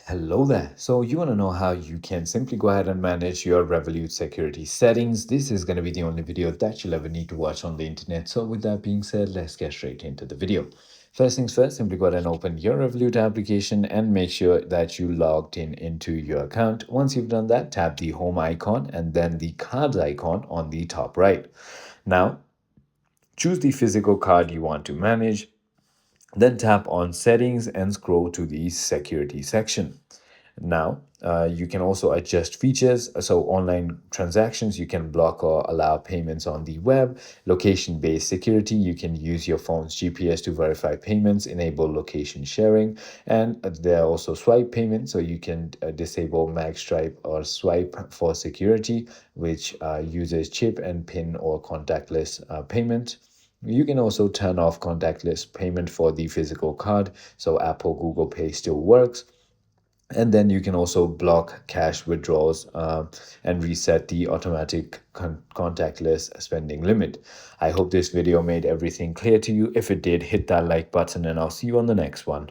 Hello there. So you want to know how you can simply go ahead and manage your Revolut security settings. This is going to be the only video that you'll ever need to watch on the internet. So with that being said, let's get straight into the video. First things first, simply go ahead and open your Revolut application and make sure that you logged in into your account. Once you've done that, tap the home icon and then the cards icon on the top right. Now, choose the physical card you want to manage. Then tap on settings and scroll to the security section. Now, you can also adjust features. So, online transactions, you can block or allow payments on the web. Location based security, you can use your phone's GPS to verify payments, enable location sharing. And there are also swipe payments. So, you can disable magstripe or swipe for security, which uses chip and PIN or contactless payment. You can also turn off contactless payment for the physical card, so Apple, Google Pay still works. And then you can also block cash withdrawals and reset the automatic contactless spending limit. I hope this video made everything clear to you. If it did, hit that like button and I'll see you on the next one.